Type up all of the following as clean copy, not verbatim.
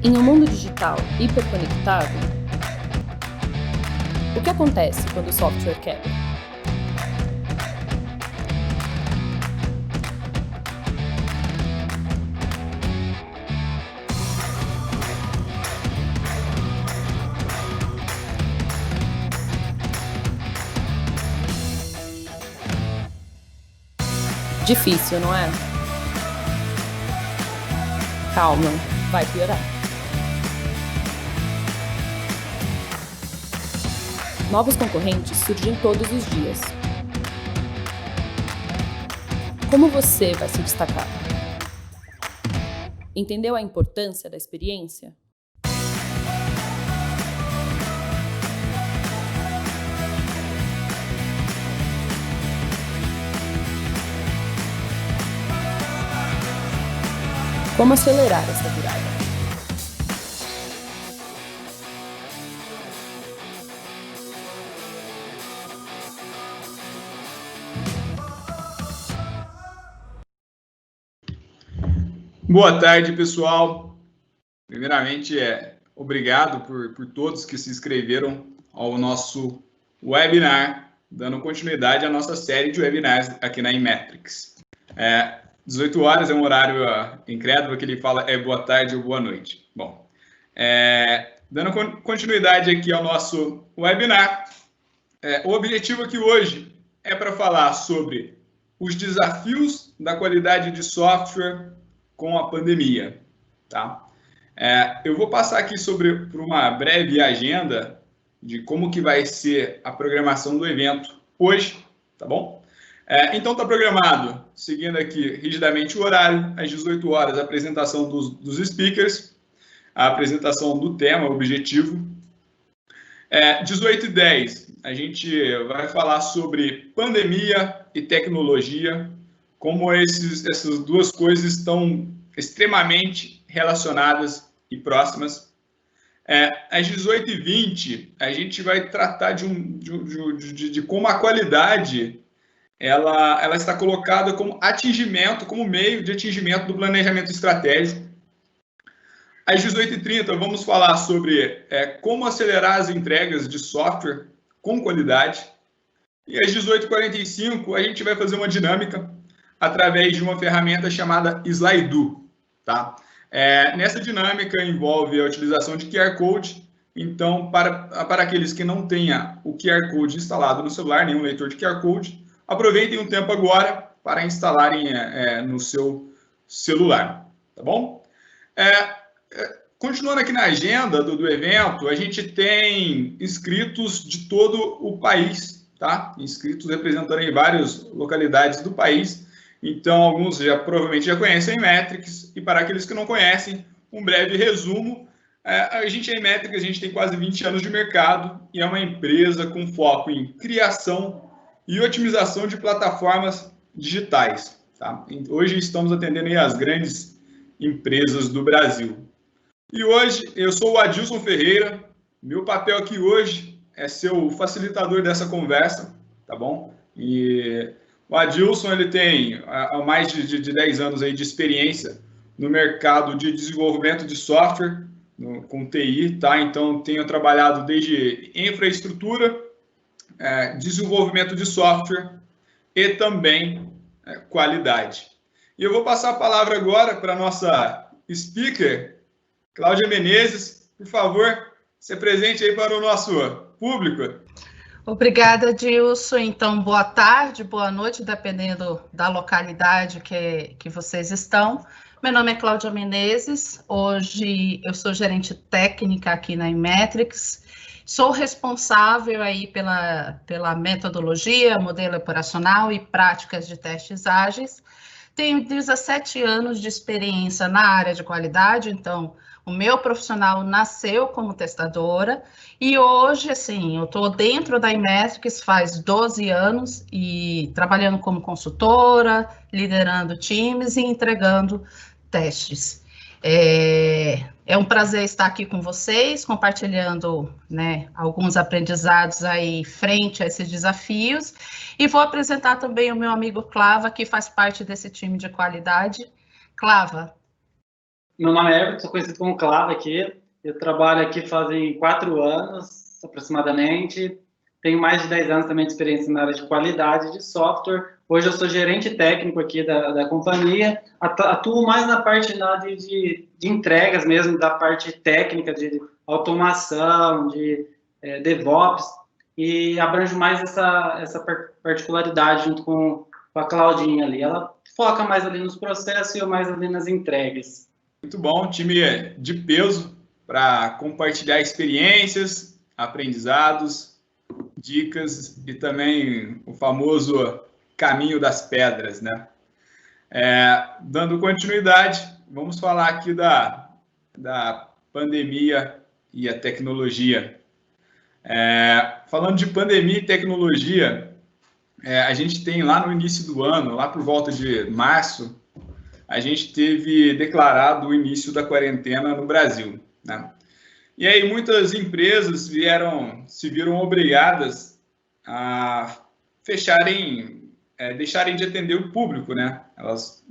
Em um mundo digital hiperconectado, o que acontece quando o software quebra? Difícil, não é? Calma, vai piorar. Novos concorrentes surgem todos os dias. Como você vai se destacar? Entendeu a importância da experiência? Como acelerar essa virada? Boa tarde, pessoal. Primeiramente, obrigado por todos que se inscreveram ao nosso webinar, dando continuidade à nossa série de webinars aqui na Inmetrics. 18 horas é um horário incrédulo que ele fala boa tarde ou boa noite. Bom, dando continuidade aqui ao nosso webinar, o objetivo aqui hoje é para falar sobre os desafios da qualidade de software com a pandemia, tá? Eu vou passar aqui por uma breve agenda de como que vai ser a programação do evento hoje, tá bom? Então, está programado, seguindo aqui rigidamente o horário, às 18 horas, a apresentação dos speakers, a apresentação do tema, objetivo. 18h10, a gente vai falar sobre pandemia e tecnologia, como essas duas coisas estão extremamente relacionadas e próximas. Às 18h20, a gente vai tratar de como a qualidade ela está colocada como meio de atingimento do planejamento estratégico. Às 18h30, vamos falar sobre como acelerar as entregas de software com qualidade. E às 18h45, a gente vai fazer uma dinâmica através de uma ferramenta chamada Slido, tá? Nessa dinâmica envolve a utilização de QR Code. Então, para aqueles que não tenham o QR Code instalado no celular, nenhum leitor de QR Code, aproveitem o tempo agora para instalarem no seu celular, tá bom? Continuando aqui na agenda do evento, a gente tem inscritos de todo o país, tá? Inscritos representando em várias localidades do país. Então, alguns provavelmente já conhecem a Inmetrics, e para aqueles que não conhecem, um breve resumo. A Inmetrics, a gente tem quase 20 anos de mercado e é uma empresa com foco em criação e otimização de plataformas digitais, tá? Hoje estamos atendendo aí as grandes empresas do Brasil. E hoje eu sou o Adilson Ferreira, meu papel aqui hoje é ser o facilitador dessa conversa, tá bom? E o Adilson, ele tem mais de 10 anos aí de experiência no mercado de desenvolvimento de software, com TI, tá? Então, tenho trabalhado desde infraestrutura, desenvolvimento de software e também qualidade. E eu vou passar a palavra agora para a nossa speaker, Cláudia Menezes. Por favor, se apresente aí para o nosso público. Obrigada, Dilson. Então, boa tarde, boa noite, dependendo da localidade que vocês estão. Meu nome é Cláudia Menezes, hoje eu sou gerente técnica aqui na Inmetrics, sou responsável aí pela metodologia, modelo operacional e práticas de testes ágeis. Tenho 17 anos de experiência na área de qualidade, então o meu profissional nasceu como testadora e hoje, assim, eu estou dentro da Inmetrics faz 12 anos e trabalhando como consultora, liderando times e entregando testes. É um prazer estar aqui com vocês, compartilhando, né, alguns aprendizados aí frente a esses desafios. E vou apresentar também o meu amigo Clava, que faz parte desse time de qualidade. Clava. Meu nome é Everton, sou conhecido como Clavo aqui. Eu trabalho aqui fazem 4 anos, aproximadamente. Tenho mais de 10 anos também de experiência na área de qualidade de software. Hoje eu sou gerente técnico aqui da companhia. Atuo mais na parte de entregas mesmo, da parte técnica, de automação, de DevOps, e abranjo mais essa particularidade junto com a Claudinha ali. Ela foca mais ali nos processos e eu mais ali nas entregas. Muito bom, time de peso para compartilhar experiências, aprendizados, dicas e também o famoso caminho das pedras, né? Dando continuidade, vamos falar aqui da pandemia e a tecnologia. Falando de pandemia e tecnologia, a gente tem lá no início do ano, lá por volta de março, a gente teve declarado o início da quarentena no Brasil, né? E aí muitas empresas se viram obrigadas a deixarem de atender o público, né? Elas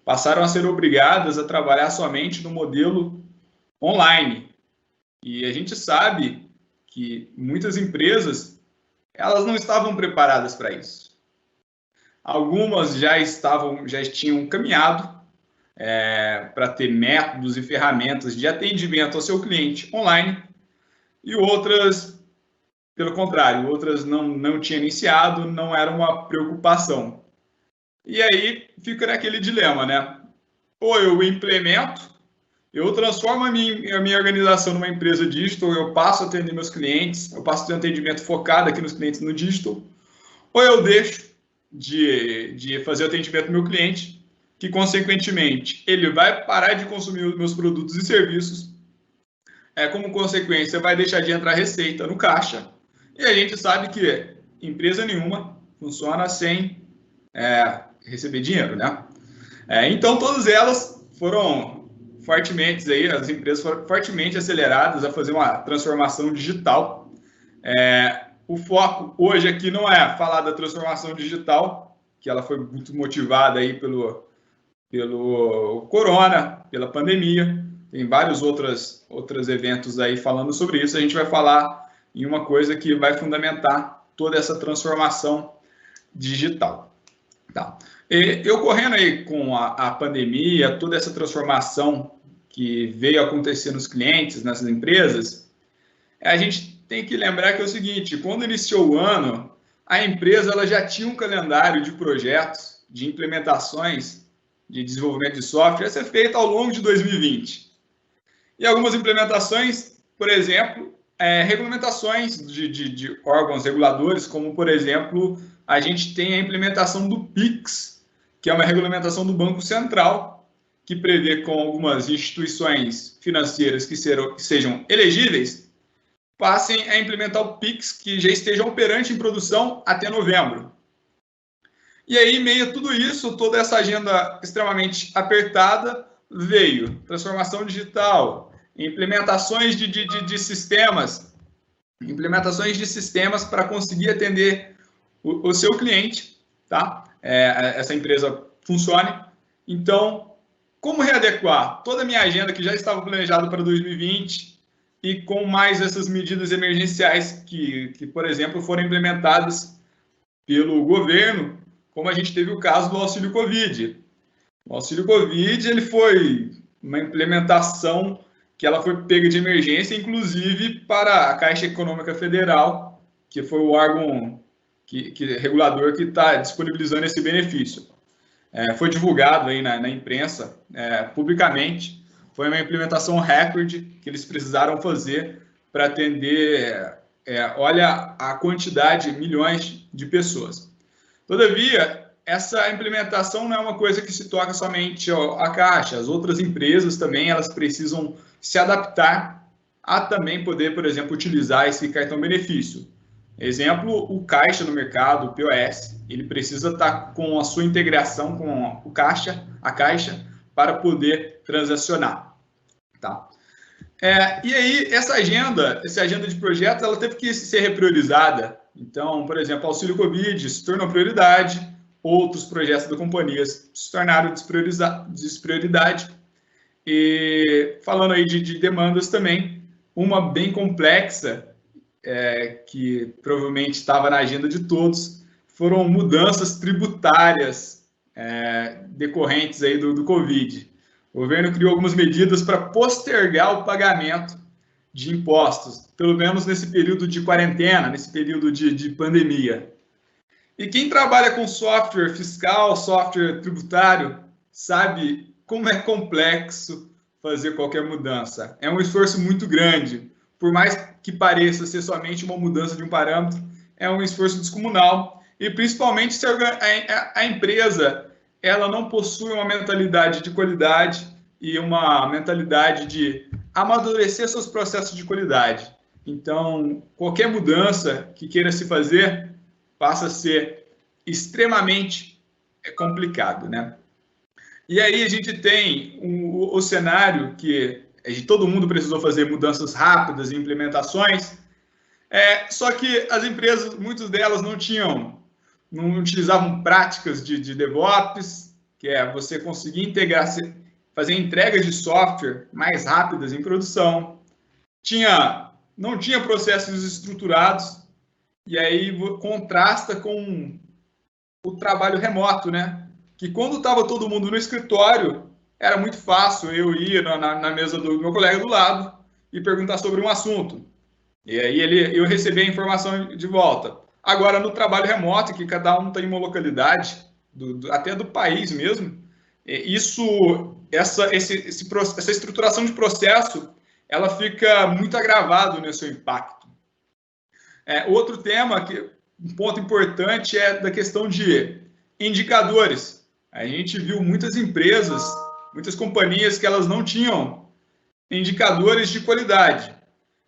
passaram a ser obrigadas a trabalhar somente no modelo online. E a gente sabe que muitas empresas, elas não estavam preparadas para isso. Algumas já tinham caminhado para ter métodos e ferramentas de atendimento ao seu cliente online, e outras, pelo contrário, outras não tinham iniciado, não era uma preocupação. E aí fica naquele dilema, né? Ou eu implemento, eu transformo a minha organização numa empresa digital, eu passo a atender meus clientes, eu passo a ter um atendimento focado aqui nos clientes no digital, ou eu deixo de fazer o atendimento do meu cliente, que, consequentemente, ele vai parar de consumir os meus produtos e serviços, como consequência, vai deixar de entrar receita no caixa, e a gente sabe que empresa nenhuma funciona sem receber dinheiro, né? Então, todas elas foram fortemente, as empresas foram fortemente aceleradas a fazer uma transformação digital. O foco hoje aqui não é falar da transformação digital, que ela foi muito motivada aí pelo corona, pela pandemia. Tem vários outros eventos aí falando sobre isso. A gente vai falar em uma coisa que vai fundamentar toda essa transformação digital. Tá. E ocorrendo aí com a pandemia, toda essa transformação que veio acontecer nos clientes, nessas empresas, a gente tem que lembrar que é o seguinte: quando iniciou o ano, a empresa ela já tinha um calendário de projetos, de implementações, de desenvolvimento de software a ser feito ao longo de 2020. E algumas implementações, por exemplo, regulamentações de órgãos reguladores, como, por exemplo, a gente tem a implementação do PIX, que é uma regulamentação do Banco Central, que prevê com algumas instituições financeiras que sejam elegíveis, passem a implementar o PIX, que já estejam operante em produção até novembro. E aí, em meio a tudo isso, toda essa agenda extremamente apertada, veio transformação digital, implementações de sistemas para conseguir atender o seu cliente, tá? Essa empresa funcione. Então, como readequar toda a minha agenda que já estava planejada para 2020 e com mais essas medidas emergenciais que, por exemplo, foram implementadas pelo governo, como a gente teve o caso do Auxílio Covid. O Auxílio Covid ele foi uma implementação que ela foi pega de emergência, inclusive para a Caixa Econômica Federal, que foi o órgão regulador que está disponibilizando esse benefício. Foi divulgado aí na imprensa, publicamente. Foi uma implementação recorde que eles precisaram fazer para atender, olha a quantidade, milhões de pessoas. Todavia, essa implementação não é uma coisa que se toca somente à Caixa. As outras empresas também elas precisam se adaptar a também poder, por exemplo, utilizar esse cartão benefício. Exemplo, o Caixa no mercado, o POS, ele precisa estar com a sua integração com a Caixa, para poder transacionar. Tá? E aí, essa agenda de projetos, ela teve que ser repriorizada. Então, por exemplo, Auxílio Covid se tornou prioridade, outros projetos da companhia se tornaram desprioridade. E falando aí de demandas também, uma bem complexa, que provavelmente estava na agenda de todos, foram mudanças tributárias decorrentes aí do Covid. O governo criou algumas medidas para postergar o pagamento de impostos, pelo menos nesse período de quarentena, nesse período de pandemia. E quem trabalha com software fiscal, software tributário, sabe como é complexo fazer qualquer mudança. É um esforço muito grande. Por mais que pareça ser somente uma mudança de um parâmetro, é um esforço descomunal. E principalmente se a empresa ela não possui uma mentalidade de qualidade e uma mentalidade de amadurecer seus processos de qualidade. Então, qualquer mudança que queira se fazer passa a ser extremamente complicado, né? E aí a gente tem o cenário que todo mundo precisou fazer mudanças rápidas e implementações, só que as empresas, muitas delas não utilizavam práticas de DevOps, que é você conseguir integrar, fazer entregas de software mais rápidas em produção, não tinha processos estruturados, e aí contrasta com o trabalho remoto, né? Que quando estava todo mundo no escritório, era muito fácil eu ir na mesa do meu colega do lado e perguntar sobre um assunto. E aí eu receber a informação de volta. Agora, no trabalho remoto, que cada um tem uma localidade, até do país mesmo, essa estruturação de processo, ela fica muito agravado no seu impacto. Outro tema, um ponto importante, é da questão de indicadores. A gente viu muitas empresas, muitas companhias que elas não tinham indicadores de qualidade.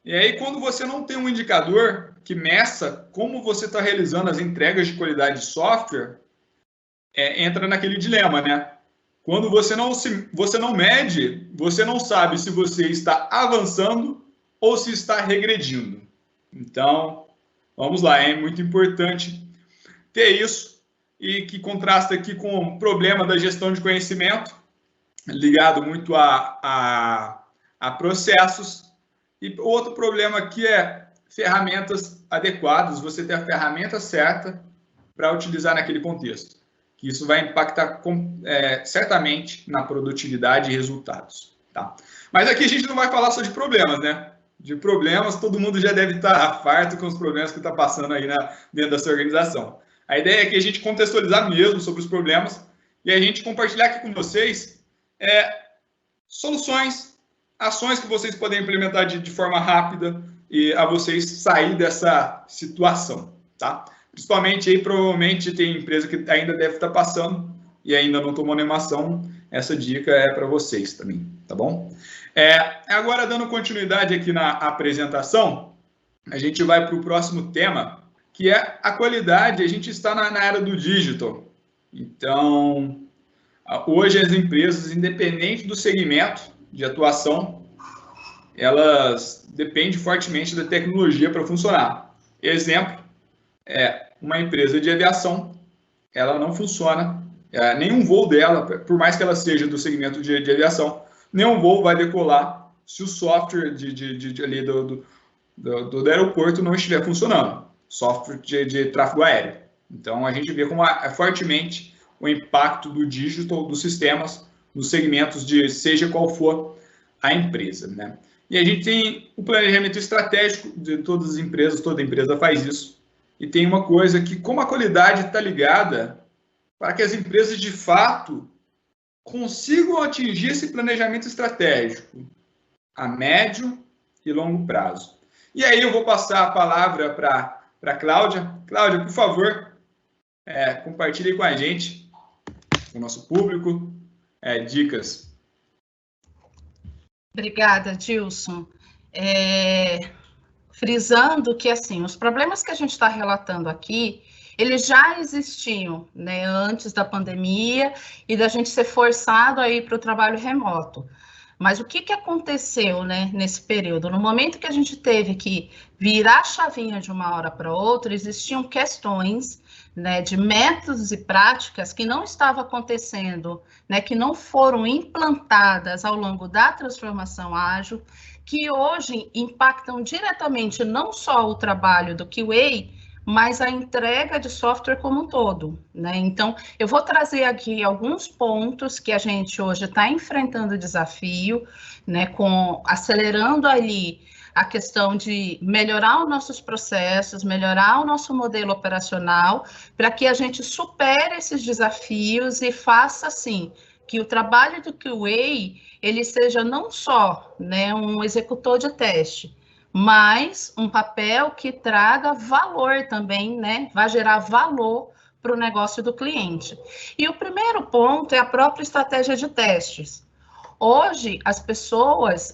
E aí, quando você não tem um indicador que meça como você está realizando as entregas de qualidade de software, entra naquele dilema, né? Quando você não mede, você não sabe se você está avançando ou se está regredindo. Então, vamos lá, é muito importante ter isso, e que contrasta aqui com o problema da gestão de conhecimento, ligado muito a processos. E outro problema aqui é ferramentas adequadas, você ter a ferramenta certa para utilizar naquele contexto, que isso vai impactar certamente na produtividade e resultados. Tá? Mas aqui a gente não vai falar só de problemas, né? De problemas, todo mundo já deve estar farto com os problemas que está passando aí dentro da sua organização. A ideia é que a gente contextualizar mesmo sobre os problemas e a gente compartilhar aqui com vocês soluções, ações que vocês podem implementar de forma rápida e a vocês sair dessa situação, tá? Principalmente aí, provavelmente tem empresa que ainda deve estar passando e ainda não tomou nenhuma ação. Essa dica é para vocês também, tá bom? Agora, dando continuidade aqui na apresentação, a gente vai para o próximo tema, que é a qualidade. A gente está na era do digital. Então, hoje as empresas, independente do segmento de atuação, elas dependem fortemente da tecnologia para funcionar. Exemplo, uma empresa de aviação, ela não funciona, nenhum voo dela, por mais que ela seja do segmento de aviação, nenhum voo vai decolar se o software ali do aeroporto não estiver funcionando. Software de tráfego aéreo. Então, a gente vê como fortemente o impacto do digital, dos sistemas, nos segmentos de seja qual for a empresa, né? E a gente tem o planejamento estratégico de todas as empresas, toda empresa faz isso. E tem uma coisa que, como a qualidade está ligada para que as empresas, de fato, consigam atingir esse planejamento estratégico a médio e longo prazo. E aí eu vou passar a palavra para a Cláudia. Cláudia, por favor, compartilhe com a gente, com o nosso público, dicas. Obrigada, Dilson. Frisando que, assim, os problemas que a gente está relatando aqui, eles já existiam, né, antes da pandemia e da gente ser forçado a ir para o trabalho remoto. Mas o que aconteceu, né, nesse período? No momento que a gente teve que virar a chavinha de uma hora para outra, existiam questões, né, de métodos e práticas que não estavam acontecendo, né, que não foram implantadas ao longo da transformação ágil, que hoje impactam diretamente não só o trabalho do QA, mas a entrega de software como um todo, né? Então, eu vou trazer aqui alguns pontos que a gente hoje está enfrentando desafio, né, acelerando ali a questão de melhorar os nossos processos, melhorar o nosso modelo operacional, para que a gente supere esses desafios e faça, assim, que o trabalho do QA, ele seja não só, né, um executor de teste, mas um papel que traga valor também, né, vai gerar valor para o negócio do cliente. E o primeiro ponto é a própria estratégia de testes. Hoje, as pessoas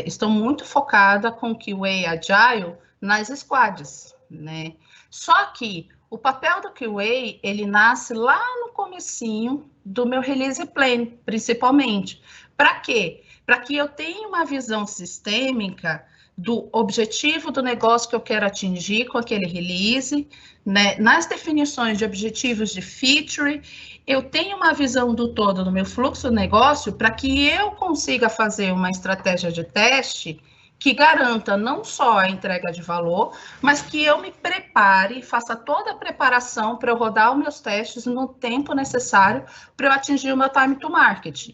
estão muito focadas com o QA Agile nas squads, né? Só que o papel do QA, ele nasce lá no comecinho do meu release plan, principalmente. Para quê? Para que eu tenha uma visão sistêmica do objetivo do negócio que eu quero atingir com aquele release, né? Nas definições de objetivos de feature, eu tenho uma visão do todo do meu fluxo do negócio para que eu consiga fazer uma estratégia de teste que garanta não só a entrega de valor, mas que eu me prepare, faça toda a preparação para eu rodar os meus testes no tempo necessário para eu atingir o meu time to market.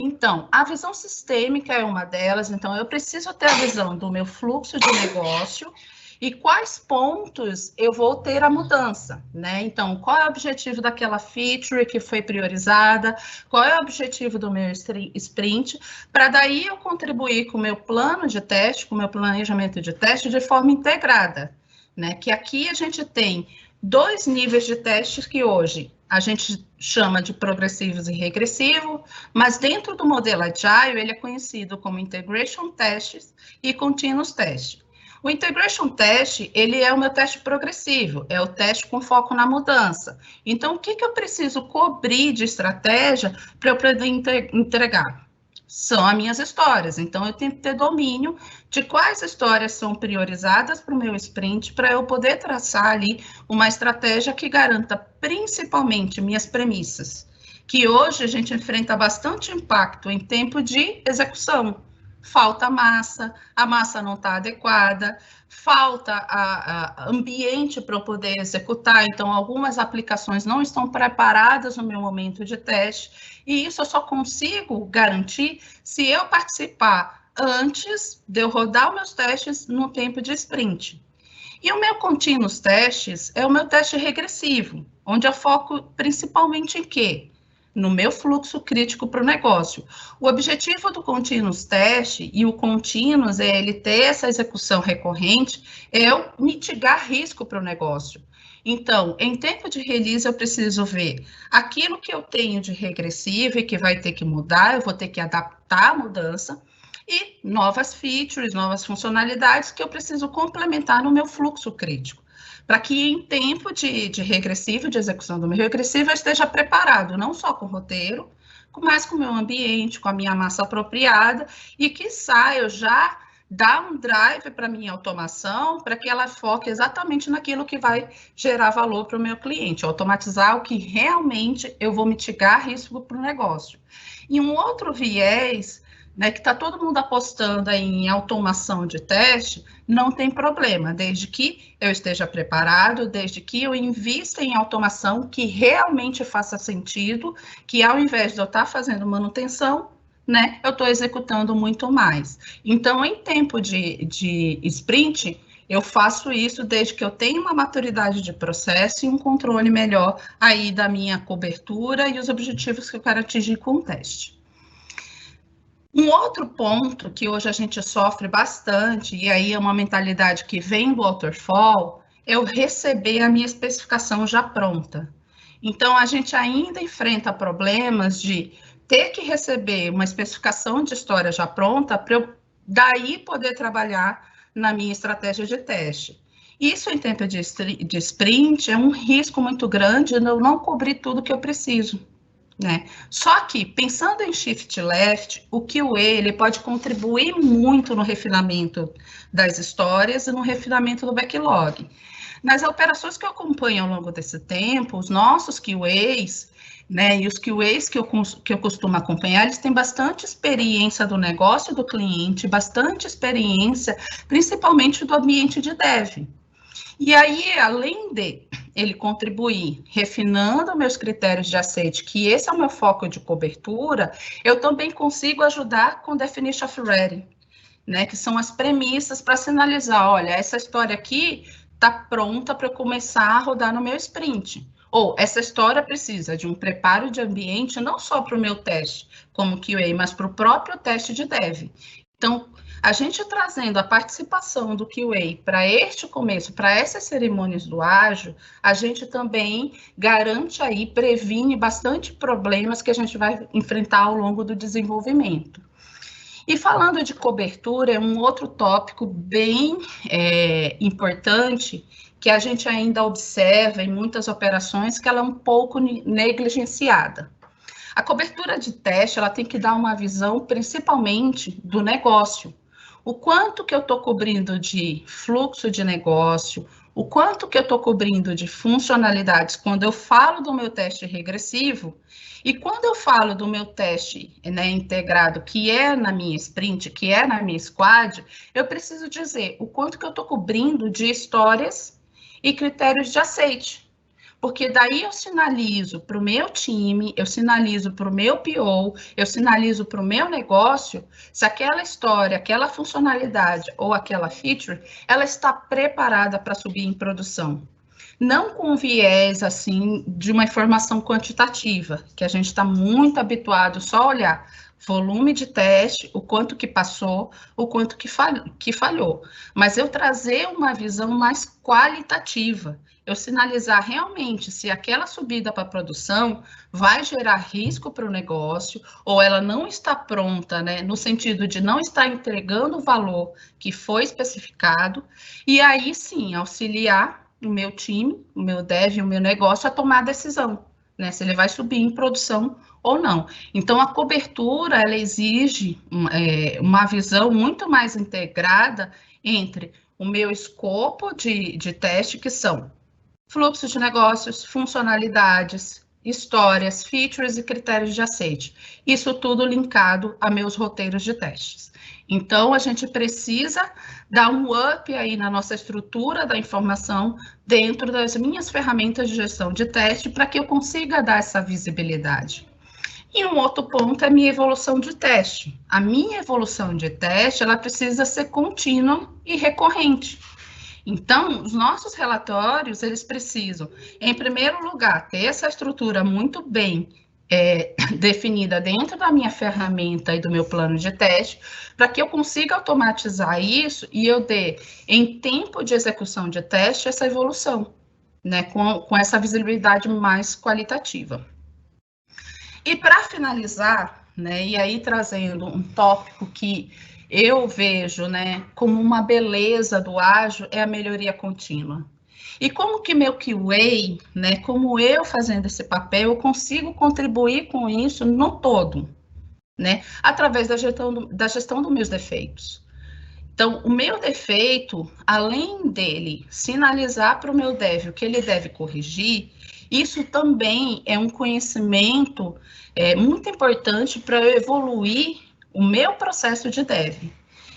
Então, a visão sistêmica é uma delas, então eu preciso ter a visão do meu fluxo de negócio e quais pontos eu vou ter a mudança, né? Então, qual é o objetivo daquela feature que foi priorizada, qual é o objetivo do meu sprint, para daí eu contribuir com o meu plano de teste, com o meu planejamento de teste de forma integrada, né? Que aqui a gente tem 2 níveis de testes que hoje a gente chama de progressivos e regressivo, mas dentro do modelo Agile, ele é conhecido como Integration Tests e Continuous Test. O Integration Test, ele é o meu teste progressivo, é o teste com foco na mudança. Então, o que eu preciso cobrir de estratégia para eu poder entregar? São as minhas histórias, então eu tenho que ter domínio de quais histórias são priorizadas para o meu sprint, para eu poder traçar ali uma estratégia que garanta principalmente minhas premissas, que hoje a gente enfrenta bastante impacto em tempo de execução. Falta massa, a massa não está adequada, falta ambiente para eu poder executar, então algumas aplicações não estão preparadas no meu momento de teste, e isso eu só consigo garantir se eu participar antes de eu rodar os meus testes no tempo de sprint. E o meu Continuous Testes é o meu teste regressivo, onde eu foco principalmente em quê? No meu fluxo crítico para o negócio. O objetivo do Continuous Test e o Continuous é ele ter essa execução recorrente, é eu mitigar risco para o negócio. Então, em tempo de release, eu preciso ver aquilo que eu tenho de regressivo e que vai ter que mudar, eu vou ter que adaptar a mudança, e novas features, novas funcionalidades que eu preciso complementar no meu fluxo crítico, para que em tempo de regressivo, de execução do meu regressivo, eu esteja preparado, não só com o roteiro, mas com o meu ambiente, com a minha massa apropriada, e quiçá eu já dar um drive para a minha automação, para que ela foque exatamente naquilo que vai gerar valor para o meu cliente, automatizar o que realmente eu vou mitigar risco para o negócio. E um outro viés, né, que está todo mundo apostando em automação de teste, não tem problema, desde que eu esteja preparado, desde que eu invista em automação que realmente faça sentido, que ao invés de eu estar fazendo manutenção, né, eu estou executando muito mais. Então, em tempo de sprint, eu faço isso desde que eu tenha uma maturidade de processo e um controle melhor aí da minha cobertura e os objetivos que eu quero atingir com o teste. Um outro ponto que hoje a gente sofre bastante, e aí é uma mentalidade que vem do waterfall, é eu receber a minha especificação já pronta. Então, a gente ainda enfrenta problemas de ter que receber uma especificação de história já pronta para eu daí poder trabalhar na minha estratégia de teste. Isso em tempo de sprint é um risco muito grande de eu não cobrir tudo que eu preciso. né? Só que, pensando em shift left, o QA ele pode contribuir muito no refinamento das histórias e no refinamento do backlog. Nas operações que eu acompanho ao longo desse tempo, os nossos QAs, né, e os QAs que eu costumo acompanhar, eles têm bastante experiência do negócio do cliente, bastante experiência, principalmente do ambiente de dev. E aí, além de ele contribuir refinando meus critérios de aceite, que esse é o meu foco de cobertura, eu também consigo ajudar com definition of ready, né, que são as premissas para sinalizar, olha, essa história aqui está pronta para eu começar a rodar no meu sprint. Ou essa história precisa de um preparo de ambiente não só para o meu teste como QA, mas para o próprio teste de dev. Então, a gente trazendo a participação do QA para este começo, para essas cerimônias do ágil, a gente também garante aí, previne bastante problemas que a gente vai enfrentar ao longo do desenvolvimento. E falando de cobertura, é um outro tópico bem importante que a gente ainda observa em muitas operações que ela é um pouco negligenciada. A cobertura de teste, ela tem que dar uma visão principalmente do negócio. O quanto que eu estou cobrindo de fluxo de negócio, o quanto que eu estou cobrindo de funcionalidades quando eu falo do meu teste regressivo, e quando eu falo do meu teste, né, integrado, que é na minha sprint, que é na minha squad, eu preciso dizer o quanto que eu estou cobrindo de histórias e critérios de aceite. Porque daí eu sinalizo para o meu time, eu sinalizo para o meu PO, eu sinalizo para o meu negócio, se aquela história, aquela funcionalidade ou aquela feature, ela está preparada para subir em produção. Não com viés, assim, de uma informação quantitativa, que a gente está muito habituado só a olhar volume de teste, o quanto que passou, o quanto que falhou. Mas eu trazer uma visão mais qualitativa, eu sinalizar realmente se aquela subida para a produção vai gerar risco para o negócio, ou ela não está pronta, né, no sentido de não estar entregando o valor que foi especificado, e aí sim, auxiliar o meu time, o meu dev, o meu negócio a tomar a decisão, né, se ele vai subir em produção ou não. Então, a cobertura, ela exige uma visão muito mais integrada entre o meu escopo de teste, que são fluxos de negócios, funcionalidades, histórias, features e critérios de aceite. Isso tudo linkado a meus roteiros de testes. Então, a gente precisa dar um up aí na nossa estrutura da informação dentro das minhas ferramentas de gestão de teste para que eu consiga dar essa visibilidade. E um outro ponto é a minha evolução de teste. A minha evolução de teste, ela precisa ser contínua e recorrente. Então, os nossos relatórios, eles precisam, em primeiro lugar, ter essa estrutura muito bem definida dentro da minha ferramenta e do meu plano de teste, para que eu consiga automatizar isso e eu dê, em tempo de execução de teste, essa evolução, né, com essa visibilidade mais qualitativa. E para finalizar, né, e aí trazendo um tópico que eu vejo, né, como uma beleza do ágil, é a melhoria contínua. E como que meu QA, né, como eu fazendo esse papel, eu consigo contribuir com isso no todo, né, através da gestão dos meus defeitos. Então, o meu defeito, além dele sinalizar para o meu dev o que ele deve corrigir, isso também é um conhecimento muito importante para eu evoluir o meu processo de dev.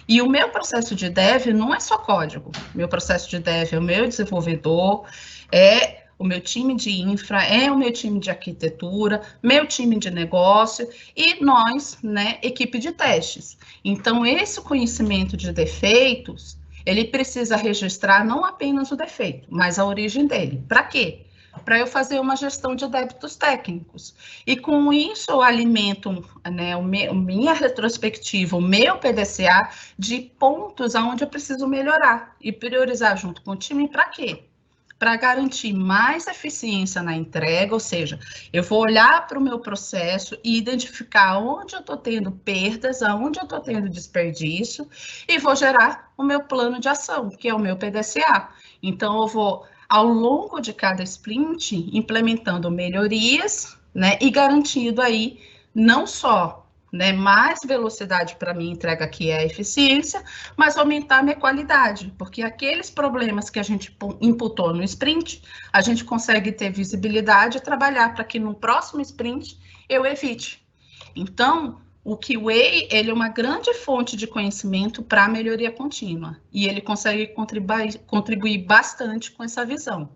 E o meu processo de dev não é só código. Meu processo de dev é o meu desenvolvedor, é o meu time de infra, é o meu time de arquitetura, meu time de negócio e nós, né, equipe de testes. Então, esse conhecimento de defeitos, ele precisa registrar não apenas o defeito, mas a origem dele. Para quê? Para eu fazer uma gestão de débitos técnicos. E com isso eu alimento, né, minha retrospectiva, o meu PDCA, de pontos aonde eu preciso melhorar e priorizar junto com o time. Para quê? Para garantir mais eficiência na entrega, ou seja, eu vou olhar para o meu processo e identificar onde eu estou tendo perdas, aonde eu estou tendo desperdício, e vou gerar o meu plano de ação, que é o meu PDCA. Então, eu vou, ao longo de cada sprint, implementando melhorias né, e garantindo aí não só, né, mais velocidade para minha entrega, que é a eficiência, mas aumentar a minha qualidade, porque aqueles problemas que a gente imputou no sprint, a gente consegue ter visibilidade e trabalhar para que no próximo sprint eu evite. Então, o QA, ele é uma grande fonte de conhecimento para a melhoria contínua, e ele consegue contribuir bastante com essa visão.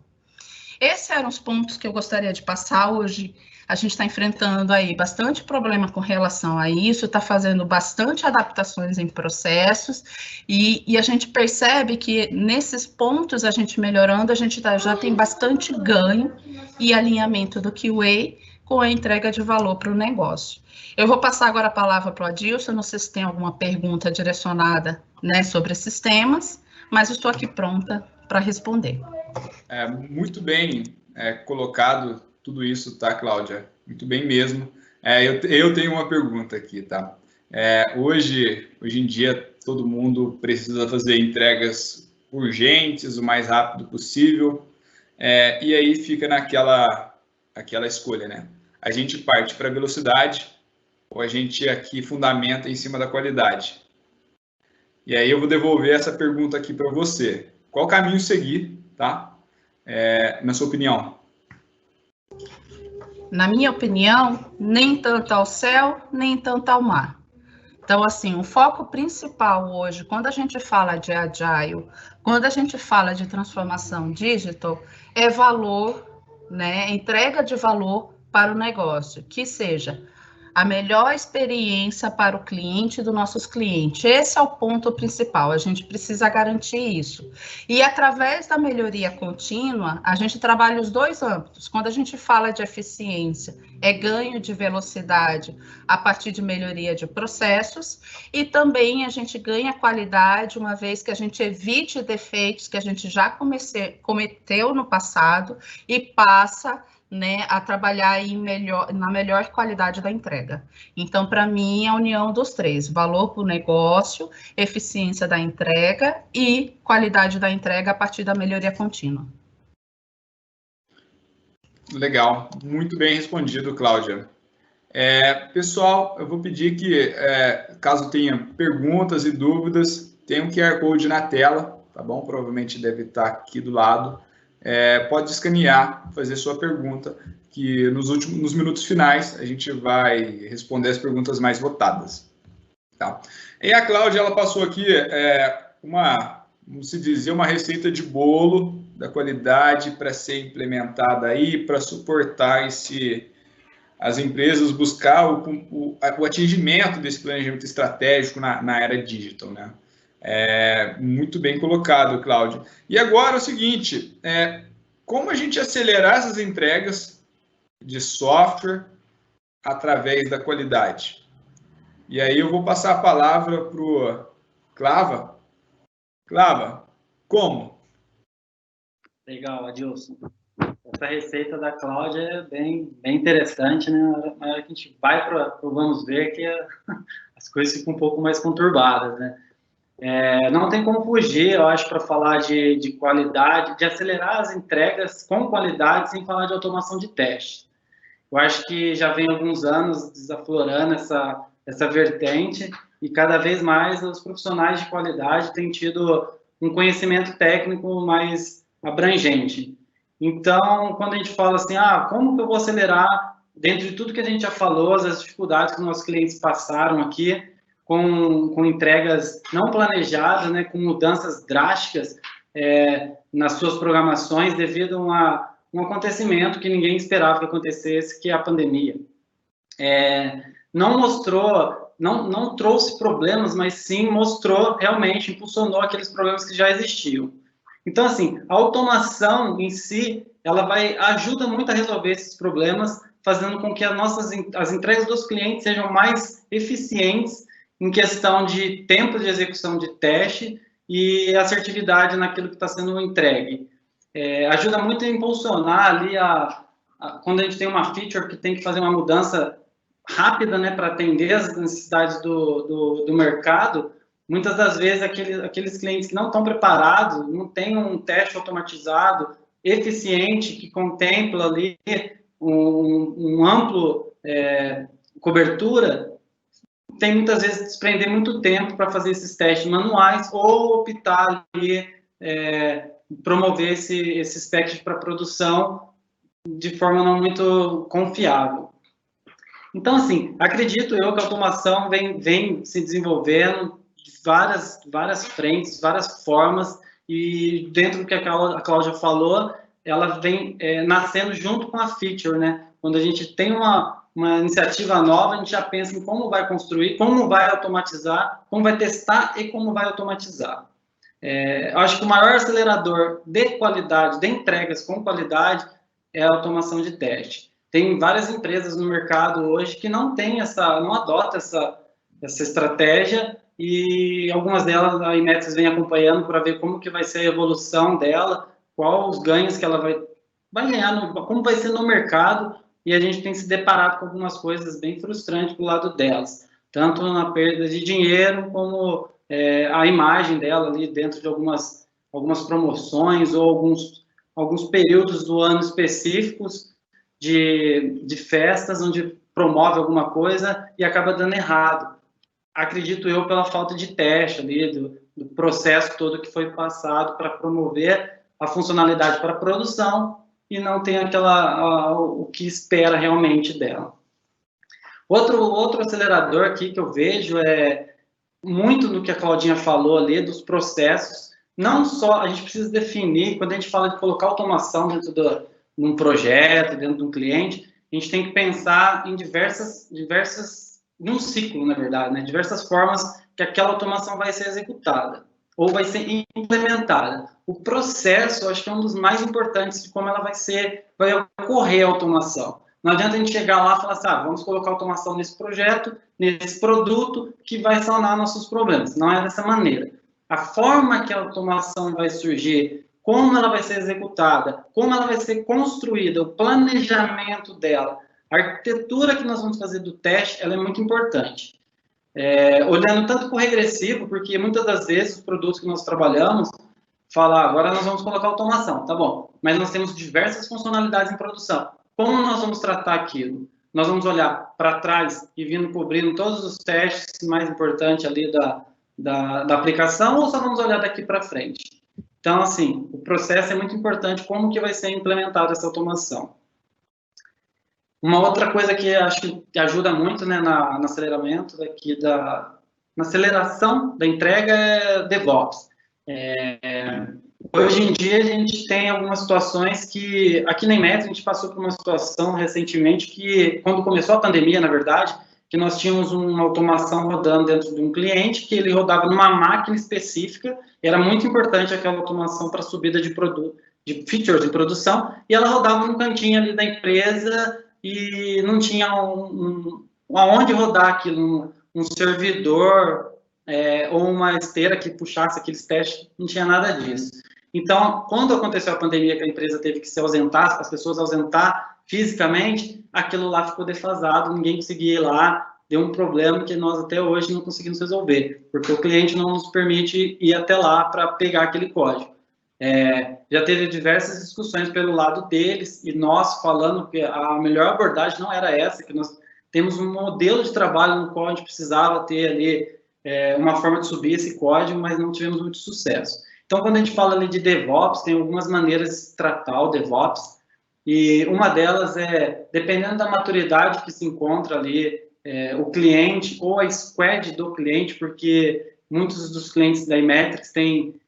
Esses eram os pontos que eu gostaria de passar hoje. A gente está enfrentando aí bastante problema com relação a isso, está fazendo bastante adaptações em processos, e a gente percebe que nesses pontos, a gente melhorando, a gente já tem bastante ganho e alinhamento do QA com a entrega de valor para o negócio. Eu vou passar agora a palavra para o Adilson, não sei se tem alguma pergunta direcionada, né, sobre esses temas, mas eu estou aqui pronta para responder. Muito bem colocado tudo isso, tá, Cláudia? Muito bem mesmo. Eu tenho uma pergunta aqui, tá? Hoje em dia, todo mundo precisa fazer entregas urgentes, o mais rápido possível, e aí fica naquela escolha, né? A gente parte para a velocidade ou a gente aqui fundamenta em cima da qualidade? E aí eu vou devolver essa pergunta aqui para você. Qual caminho seguir, tá? Na sua opinião? Na minha opinião, nem tanto ao céu, nem tanto ao mar. Então, assim, o foco principal hoje, quando a gente fala de Agile, quando a gente fala de transformação digital, é valor, né? Entrega de valor para o negócio, que seja a melhor experiência para o cliente dos nossos clientes. Esse é o ponto principal, a gente precisa garantir isso. E através da melhoria contínua, a gente trabalha os dois âmbitos. Quando a gente fala de eficiência, é ganho de velocidade a partir de melhoria de processos, e também a gente ganha qualidade, uma vez que a gente evite defeitos que a gente já cometeu no passado e passa, né, a trabalhar na melhor qualidade da entrega. Então, para mim, a união dos três: valor para o negócio, eficiência da entrega e qualidade da entrega a partir da melhoria contínua. Legal, muito bem respondido, Cláudia. Pessoal, eu vou pedir que, caso tenha perguntas e dúvidas, tem um QR Code na tela, tá bom? Provavelmente deve estar aqui do lado. Pode escanear, fazer sua pergunta, que nos minutos finais a gente vai responder as perguntas mais votadas. Tá? E a Cláudia, ela passou aqui vamos dizer, uma receita de bolo da qualidade para ser implementada aí, para suportar as empresas buscar o atingimento desse planejamento estratégico na era digital, né? Muito bem colocado, Cláudio. E agora é o seguinte, como a gente acelerar essas entregas de software através da qualidade? E aí eu vou passar a palavra para o Clava. Clava, como? Legal, Adilson. Essa receita da Cláudia é bem interessante, né? Na hora que a gente vai para o vamos ver que as coisas ficam um pouco mais conturbadas, né? Não tem como fugir, eu acho, para falar de qualidade, de acelerar as entregas com qualidade, sem falar de automação de teste. Eu acho que já vem alguns anos desaflorando essa vertente, e cada vez mais os profissionais de qualidade têm tido um conhecimento técnico mais abrangente. Então, quando a gente fala assim, como que eu vou acelerar, dentro de tudo que a gente já falou, as dificuldades que nossos clientes passaram aqui, com entregas não planejadas, né, com mudanças drásticas nas suas programações devido a um acontecimento que ninguém esperava que acontecesse, que é a pandemia. Não trouxe problemas, mas sim mostrou, realmente, impulsionou aqueles problemas que já existiam. Então, assim, a automação em si, ela ajuda muito a resolver esses problemas, fazendo com que as entregas dos clientes sejam mais eficientes em questão de tempo de execução de teste e assertividade naquilo que está sendo entregue. Ajuda muito a impulsionar ali quando a gente tem uma feature que tem que fazer uma mudança rápida, né, para atender as necessidades do mercado. Muitas das vezes aqueles clientes que não estão preparados, não têm um teste automatizado eficiente que contempla ali um amplo cobertura, tem muitas vezes desprender muito tempo para fazer esses testes manuais ou optar ali, promover esses testes para produção de forma não muito confiável. Então, assim, acredito eu que a automação vem se desenvolvendo de várias frentes, várias formas, e dentro do que a Cláudia falou, ela vem nascendo junto com a feature, né? Quando a gente tem uma iniciativa nova, a gente já pensa em como vai construir, como vai automatizar, como vai testar e como vai automatizar. Acho que o maior acelerador de qualidade, de entregas com qualidade, é a automação de teste. Tem várias empresas no mercado hoje que não adotam essa estratégia, e algumas delas a Inmetrics vem acompanhando para ver como que vai ser a evolução dela, quais os ganhos que ela vai ganhar, como vai ser no mercado, e a gente tem se deparado com algumas coisas bem frustrantes do lado delas, tanto na perda de dinheiro, como a imagem dela ali dentro de algumas promoções ou alguns períodos do ano específicos de festas, onde promove alguma coisa e acaba dando errado. Acredito eu pela falta de teste ali, do processo todo que foi passado para promover a funcionalidade para a produção e não tem o que espera realmente dela. Outro acelerador aqui que eu vejo muito no que a Claudinha falou ali, dos processos. Não só, a gente precisa definir, quando a gente fala de colocar automação dentro de um projeto, dentro de um cliente, a gente tem que pensar em num ciclo, na verdade, né? Diversas formas que aquela automação vai ser executada ou vai ser implementada. O processo, eu acho que é um dos mais importantes de como ela vai ocorrer a automação. Não adianta a gente chegar lá e falar assim, vamos colocar automação nesse projeto, nesse produto, que vai sanar nossos problemas. Não é dessa maneira. A forma que a automação vai surgir, como ela vai ser executada, como ela vai ser construída, o planejamento dela, a arquitetura que nós vamos fazer do teste, ela é muito importante. Olhando tanto para o regressivo, porque muitas das vezes os produtos que nós trabalhamos, agora nós vamos colocar automação, tá bom, mas nós temos diversas funcionalidades em produção. Como nós vamos tratar aquilo? Nós vamos olhar para trás e vindo cobrindo todos os testes mais importantes ali da aplicação, ou só vamos olhar daqui para frente? Então, assim, o processo é muito importante, como que vai ser implementada essa automação. Uma outra coisa que acho que ajuda muito, né, no aceleramento daqui na aceleração da entrega é DevOps. Hoje em dia a gente tem algumas situações que, aqui na Inmetrics, a gente passou por uma situação recentemente que, quando começou a pandemia, na verdade, que nós tínhamos uma automação rodando dentro de um cliente, que ele rodava numa máquina específica, era muito importante aquela automação para subida de features de produção, e ela rodava no cantinho ali da empresa e não tinha aonde rodar aquilo, um servidor ou uma esteira que puxasse aqueles testes, não tinha nada disso. Então, quando aconteceu a pandemia, que a empresa teve que se ausentar, as pessoas ausentar fisicamente, aquilo lá ficou defasado, ninguém conseguia ir lá, deu um problema que nós até hoje não conseguimos resolver, porque o cliente não nos permite ir até lá para pegar aquele código. Já teve diversas discussões pelo lado deles, e nós falando que a melhor abordagem não era essa, que nós temos um modelo de trabalho no qual a gente precisava ter ali uma forma de subir esse código, mas não tivemos muito sucesso. Então, quando a gente fala ali de DevOps, tem algumas maneiras de tratar o DevOps, e uma delas dependendo da maturidade que se encontra ali, o cliente ou a squad do cliente, porque muitos dos clientes da Inmetrics têm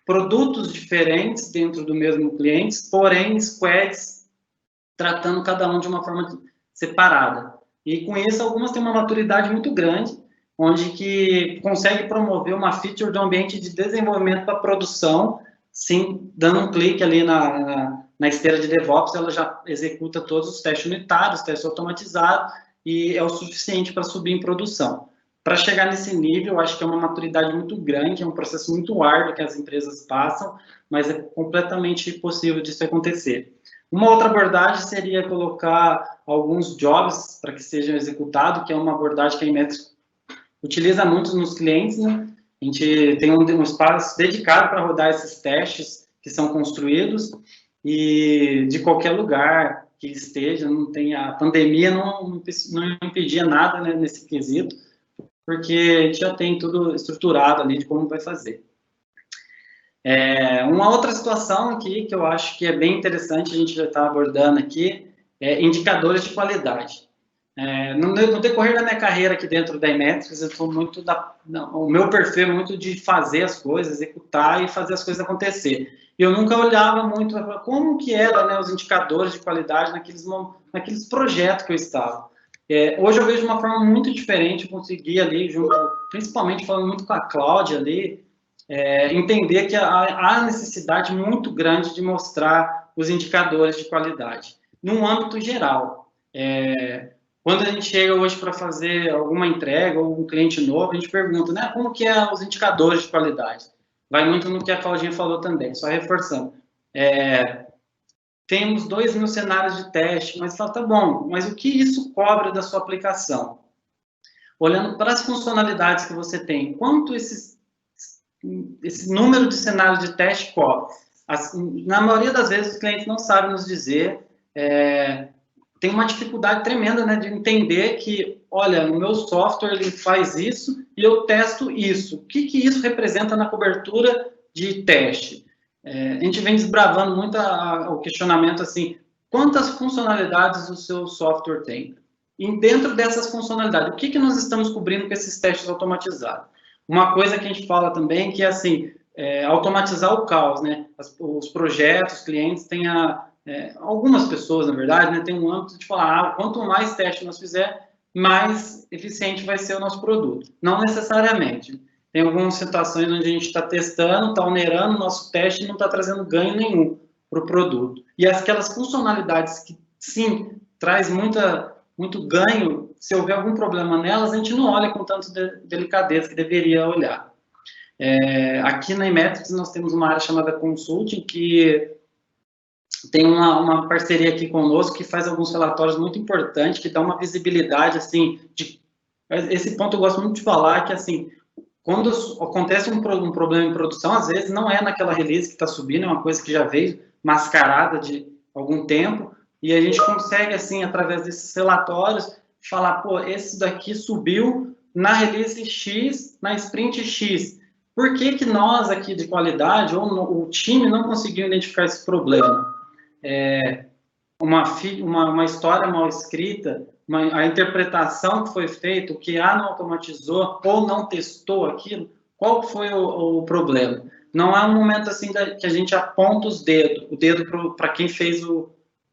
produtos diferentes dentro do mesmo cliente, porém squads tratando cada um de uma forma separada. E com isso, algumas têm uma maturidade muito grande, onde que consegue promover uma feature do ambiente de desenvolvimento para produção, sim, dando um clique ali na esteira de DevOps, ela já executa todos os testes unitários, testes automatizados, e é o suficiente para subir em produção. Para chegar nesse nível, acho que é uma maturidade muito grande, é um processo muito árduo que as empresas passam, mas é completamente possível disso acontecer. Uma outra abordagem seria colocar alguns jobs para que sejam executados, que é uma abordagem que a Inmetrics utiliza muito nos clientes, né? A gente tem um espaço dedicado para rodar esses testes que são construídos, e de qualquer lugar, que esteja, não tem, a pandemia não impedia nada, né, nesse quesito, porque a gente já tem tudo estruturado ali de como vai fazer. Uma outra situação aqui que eu acho que é bem interessante, a gente já está abordando aqui, é indicadores de qualidade. No decorrer da minha carreira aqui dentro da Imetrics, eu sou muito o meu perfil é muito de fazer as coisas, executar e fazer as coisas acontecer. E eu nunca olhava muito como que eram, né, os indicadores de qualidade naqueles projetos que eu estava. Hoje eu vejo de uma forma muito diferente, eu consegui ali, principalmente falando muito com a Cláudia ali, entender que há necessidade muito grande de mostrar os indicadores de qualidade, num âmbito geral. Quando a gente chega hoje para fazer alguma entrega ou um cliente novo, a gente pergunta, né, como que é os indicadores de qualidade? Vai muito no que a Claudinha falou também, só reforçando. Temos 2.000 cenários de teste, mas tá bom, mas o que isso cobra da sua aplicação? Olhando para as funcionalidades que você tem, quanto esse número de cenários de teste cobra? Na maioria das vezes, os clientes não sabem nos dizer, tem uma dificuldade tremenda, né, de entender que, olha, no meu software ele faz isso e eu testo isso. O que isso representa na cobertura de teste? A gente vem desbravando muito o questionamento assim, quantas funcionalidades o seu software tem? E dentro dessas funcionalidades, o que nós estamos cobrindo com esses testes automatizados? Uma coisa que a gente fala também que é assim, automatizar o caos, né? Os projetos, os clientes têm algumas pessoas, na verdade, né, tem um âmbito de falar, quanto mais teste nós fizer, mais eficiente vai ser o nosso produto. Não necessariamente. Tem algumas situações onde a gente está testando, está onerando o nosso teste e não está trazendo ganho nenhum para o produto. E aquelas funcionalidades que, sim, traz muito ganho, se houver algum problema nelas, a gente não olha com tanta delicadeza que deveria olhar. Aqui na Imetrics nós temos uma área chamada Consulting, que tem uma parceria aqui conosco que faz alguns relatórios muito importantes, que dá uma visibilidade, assim, esse ponto eu gosto muito de falar, que, assim, quando acontece um problema em produção, às vezes não é naquela release que está subindo, é uma coisa que já veio mascarada de algum tempo, e a gente consegue, assim, através desses relatórios, falar, pô, esse daqui subiu na release X, na sprint X. Por que nós aqui de qualidade, ou o time não conseguiu identificar esse problema? Uma história mal escrita, a interpretação que foi feita, o que não automatizou ou não testou aquilo, qual foi o problema? Não é um momento assim que a gente aponta o dedo para quem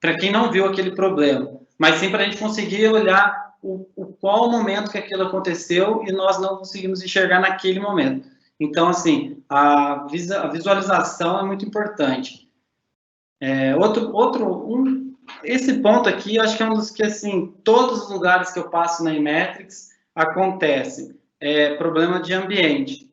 para quem não viu aquele problema, mas sim para a gente conseguir olhar qual o momento que aquilo aconteceu e nós não conseguimos enxergar naquele momento. Então, assim, a visualização é muito importante. Esse ponto aqui, eu acho que é um dos que, assim, todos os lugares que eu passo na Imetrics acontece, problema de ambiente.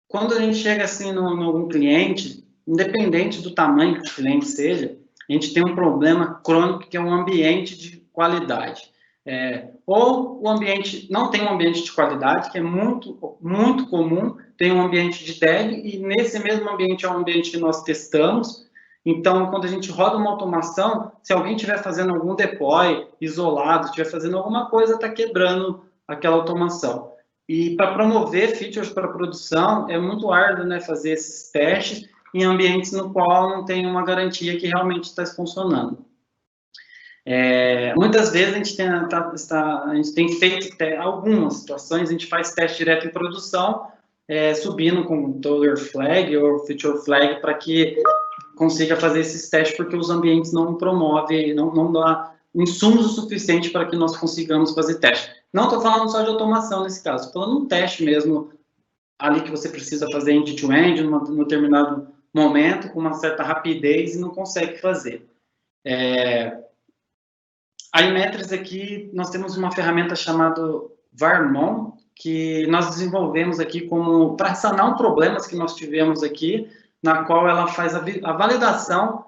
Quando a gente chega, assim, em algum cliente, independente do tamanho que o cliente seja, a gente tem um problema crônico que é um ambiente de qualidade. Ou o ambiente não tem um ambiente de qualidade, que é muito, muito comum, tem um ambiente de dev, e nesse mesmo ambiente é um ambiente que nós testamos. Então, quando a gente roda uma automação, se alguém estiver fazendo algum deploy isolado, estiver fazendo alguma coisa, está quebrando aquela automação. E para promover features para a produção, é muito árduo, né, fazer esses testes em ambientes no qual não tem uma garantia que realmente está funcionando. Muitas vezes a gente tem feito algumas situações, a gente faz teste direto em produção, subindo com Dollar Flag ou Feature Flag para que consiga fazer esses testes, porque os ambientes não promovem, não dá insumos o suficiente para que nós consigamos fazer teste. Não estou falando só de automação nesse caso, estou falando um teste mesmo, ali que você precisa fazer end-to-end, num determinado momento, com uma certa rapidez, e não consegue fazer. A Imetrics aqui, nós temos uma ferramenta chamada Varmon, que nós desenvolvemos aqui para sanar problemas que nós tivemos aqui, na qual ela faz a validação,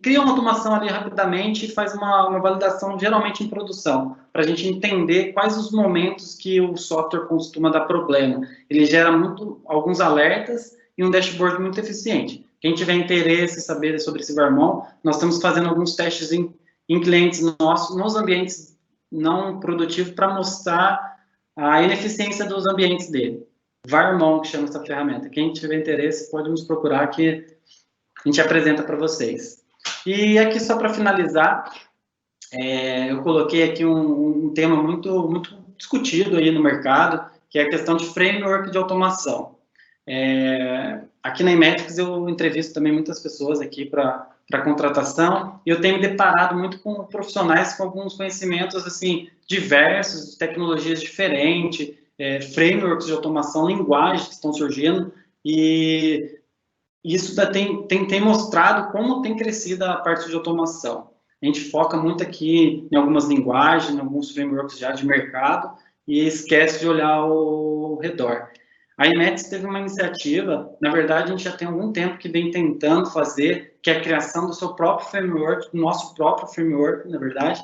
cria uma automação ali rapidamente e faz uma validação geralmente em produção, para a gente entender quais os momentos que o software costuma dar problema. Ele gera alguns alertas e um dashboard muito eficiente. Quem tiver interesse em saber sobre esse Varmon, nós estamos fazendo alguns testes em clientes nossos, nos ambientes não produtivos, para mostrar a ineficiência dos ambientes dele. Varmon, que chama essa ferramenta. Quem tiver interesse, pode nos procurar que a gente apresenta para vocês. E aqui, só para finalizar, eu coloquei aqui um tema muito discutido aí no mercado, que é a questão de framework de automação. Aqui na Imetrics eu entrevisto também muitas pessoas aqui para contratação, e eu tenho me deparado muito com profissionais com alguns conhecimentos assim diversos, de tecnologias diferentes, frameworks de automação, linguagens que estão surgindo, e isso tem mostrado como tem crescido a parte de automação. A gente foca muito aqui em algumas linguagens, em alguns frameworks já de mercado, e esquece de olhar ao redor. A Imetrics teve uma iniciativa, na verdade a gente já tem algum tempo que vem tentando fazer, que é a criação do seu próprio framework, do nosso próprio framework, na verdade,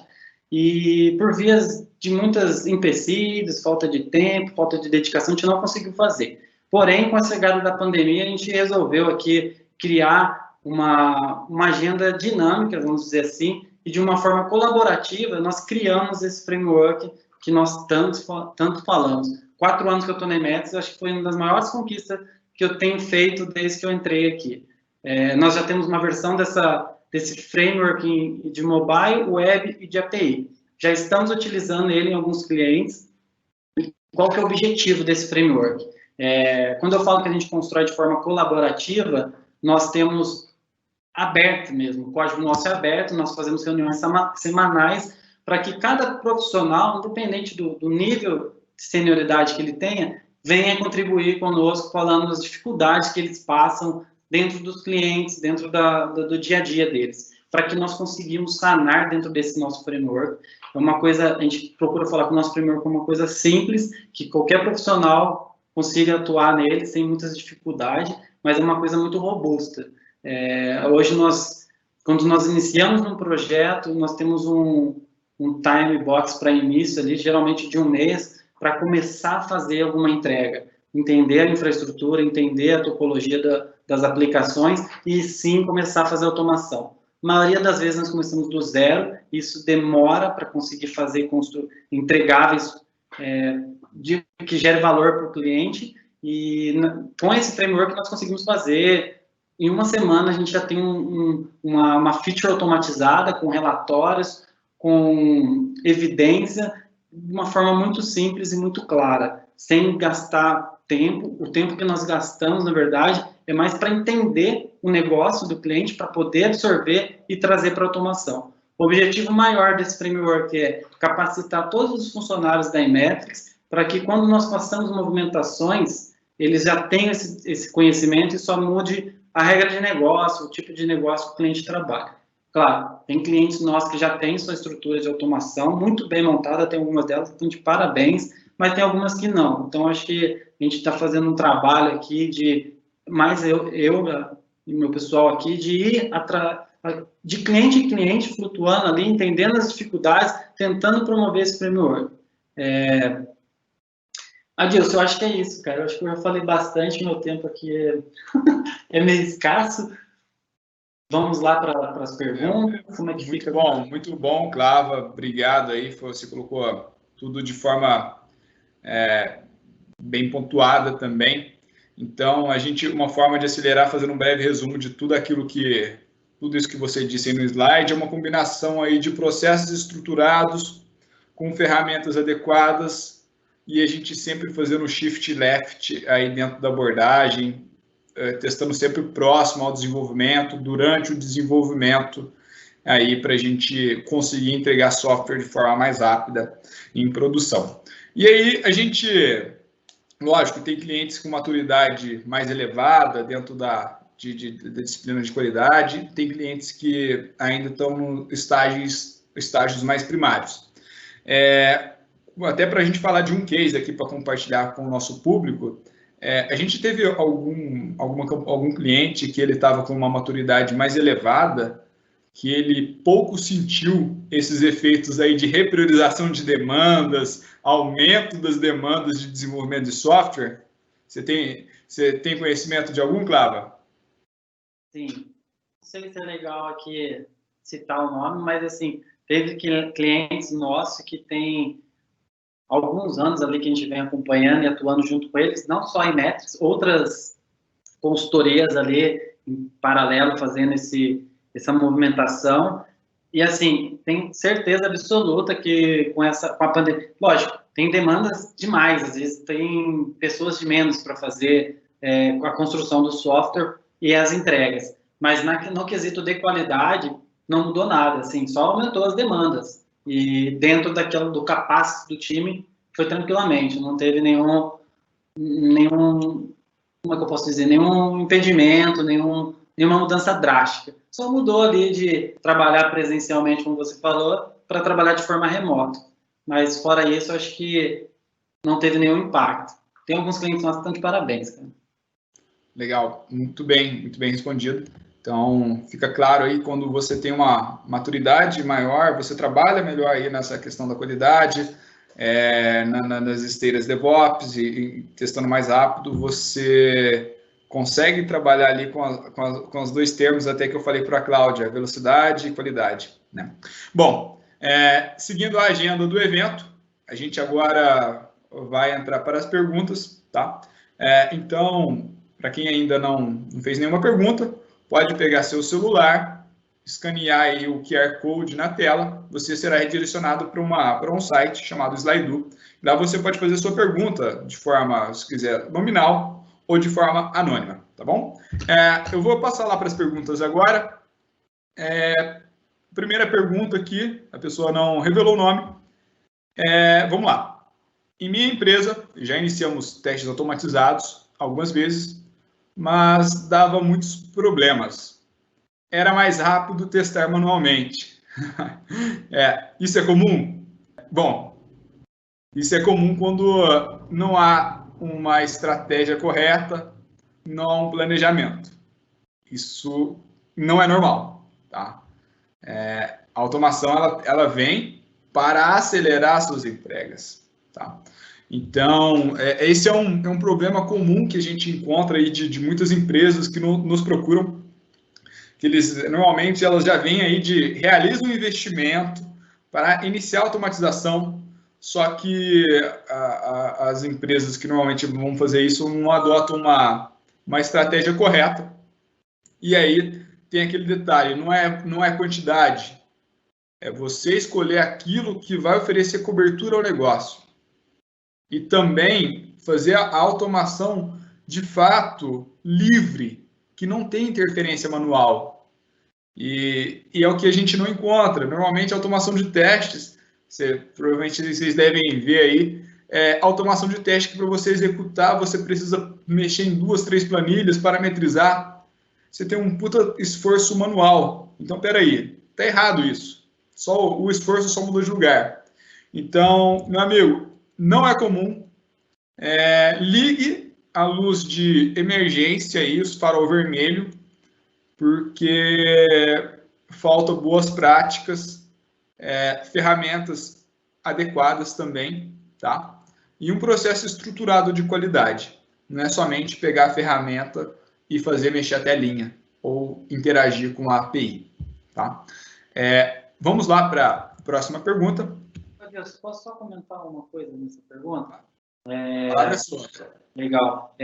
e por vias de muitas empecilhos, falta de tempo, falta de dedicação, a gente não conseguiu fazer. Porém, com a chegada da pandemia, a gente resolveu aqui criar uma agenda dinâmica, vamos dizer assim, e de uma forma colaborativa, nós criamos esse framework que nós tanto falamos. 4 anos que eu estou na Imetrics, acho que foi uma das maiores conquistas que eu tenho feito desde que eu entrei aqui. Nós já temos uma versão desse framework de mobile, web e de API. Já estamos utilizando ele em alguns clientes. Qual que é o objetivo desse framework? Quando eu falo que a gente constrói de forma colaborativa, nós temos aberto mesmo, o código nosso é aberto, nós fazemos reuniões semanais para que cada profissional, independente do nível de senioridade que ele tenha, venha contribuir conosco falando das dificuldades que eles passam dentro dos clientes, dentro do dia a dia deles, para que nós conseguimos sanar dentro desse nosso framework. É uma coisa, a gente procura falar que o nosso framework é uma coisa simples, que qualquer profissional consiga atuar nele sem muitas dificuldades, mas é uma coisa muito robusta. Hoje, quando nós iniciamos um projeto, nós temos um time box para início ali, geralmente de 1 mês, para começar a fazer alguma entrega, entender a infraestrutura, entender a topologia das aplicações e sim começar a fazer automação. A maioria das vezes nós começamos do zero, isso demora para conseguir fazer entregáveis que gere valor para o cliente, e com esse framework nós conseguimos fazer. Em 1 semana a gente já tem uma feature automatizada com relatórios, com evidência, de uma forma muito simples e muito clara, sem gastar tempo. O tempo que nós gastamos, na verdade, é mais para entender o negócio do cliente, para poder absorver e trazer para a automação. O objetivo maior desse framework é capacitar todos os funcionários da Imetrics para que, quando nós façamos movimentações, eles já tenham esse conhecimento e só mude a regra de negócio, o tipo de negócio que o cliente trabalha. Claro, tem clientes nossos que já têm sua estrutura de automação muito bem montada, tem algumas delas que estão de parabéns, mas tem algumas que não. Então, acho que a gente está fazendo um trabalho aqui mais eu e meu pessoal aqui, de ir de cliente em cliente, flutuando ali, entendendo as dificuldades, tentando promover esse framework. Adilson, eu acho que é isso, cara. Eu acho que eu já falei bastante, meu tempo aqui é meio escasso. Vamos lá para as perguntas, como é que fica? Muito bom, Clava, obrigado aí, você colocou tudo de forma bem pontuada também. Então, uma forma de acelerar, fazendo um breve resumo de tudo isso que você disse aí no slide, é uma combinação aí de processos estruturados, com ferramentas adequadas, e a gente sempre fazendo shift left aí dentro da abordagem, testando sempre próximo ao desenvolvimento, durante o desenvolvimento, aí para a gente conseguir entregar software de forma mais rápida em produção. E aí a gente, lógico, tem clientes com maturidade mais elevada dentro da disciplina de qualidade, tem clientes que ainda estão nos estágios mais primários. Até para a gente falar de um case aqui para compartilhar com o nosso público, a gente teve algum cliente que ele estava com uma maturidade mais elevada, que ele pouco sentiu esses efeitos aí de repriorização de demandas, aumento das demandas de desenvolvimento de software. Você tem conhecimento de algum, Clava? Sim, não sei se é legal aqui citar o nome, mas assim, teve clientes nossos que tem alguns anos ali que a gente vem acompanhando e atuando junto com eles, não só em Metrics, outras consultorias ali em paralelo fazendo essa movimentação. E assim, tem certeza absoluta que com a pandemia, lógico, tem demandas demais, às vezes tem pessoas de menos para fazer a construção do software e as entregas, mas no quesito de qualidade não mudou nada, assim, só aumentou as demandas e dentro do capacity do time foi tranquilamente, não teve nenhum, como é que eu posso dizer, nenhum impedimento, nenhuma mudança drástica. Só mudou ali de trabalhar presencialmente, como você falou, para trabalhar de forma remota. Mas fora isso, acho que não teve nenhum impacto. Tem alguns clientes nossos que estão de parabéns, cara. Legal, muito bem respondido. Então, fica claro aí, quando você tem uma maturidade maior, você trabalha melhor aí nessa questão da qualidade, nas esteiras DevOps e testando mais rápido, você consegue trabalhar ali com os dois termos até que eu falei para a Cláudia, velocidade e qualidade, né? Bom, seguindo a agenda do evento, a gente agora vai entrar para as perguntas, tá? Então, para quem ainda não fez nenhuma pergunta, pode pegar seu celular, escanear aí o QR Code na tela, você será redirecionado para um site chamado Slido. Lá você pode fazer sua pergunta de forma, se quiser, nominal ou de forma anônima, tá bom? Eu vou passar lá para as perguntas agora. Primeira pergunta aqui, a pessoa não revelou o nome. Vamos lá. Em minha empresa, já iniciamos testes automatizados algumas vezes, mas dava muitos problemas. Era mais rápido testar manualmente. Isso é comum? Bom, isso é comum quando não há uma estratégia correta, não há um planejamento. Isso não é normal, tá? A automação ela vem para acelerar suas entregas, tá? Então, esse é um problema comum que a gente encontra aí de muitas empresas que nos procuram, que normalmente elas já vêm aí realizam um investimento para iniciar a automatização, só que as empresas que normalmente vão fazer isso não adotam uma estratégia correta. E aí tem aquele detalhe, não é quantidade, é você escolher aquilo que vai oferecer cobertura ao negócio. E também fazer a automação de fato livre, que não tem interferência manual. E é o que a gente não encontra. Normalmente, a automação de testes, provavelmente vocês devem ver aí, automação de teste que para você executar, você precisa mexer em 2, 3 planilhas, parametrizar. Você tem um puta esforço manual. Então, peraí, tá errado isso. Só o esforço só mudou de lugar. Então, meu amigo, não é comum. Ligue a luz de emergência aí, os farol vermelho, porque faltam boas práticas, ferramentas adequadas também, tá? E um processo estruturado de qualidade. Não é somente pegar a ferramenta e fazer mexer a telinha ou interagir com a API, tá? Vamos lá para a próxima pergunta. Deus, posso só comentar uma coisa nessa pergunta? Olha só. Legal.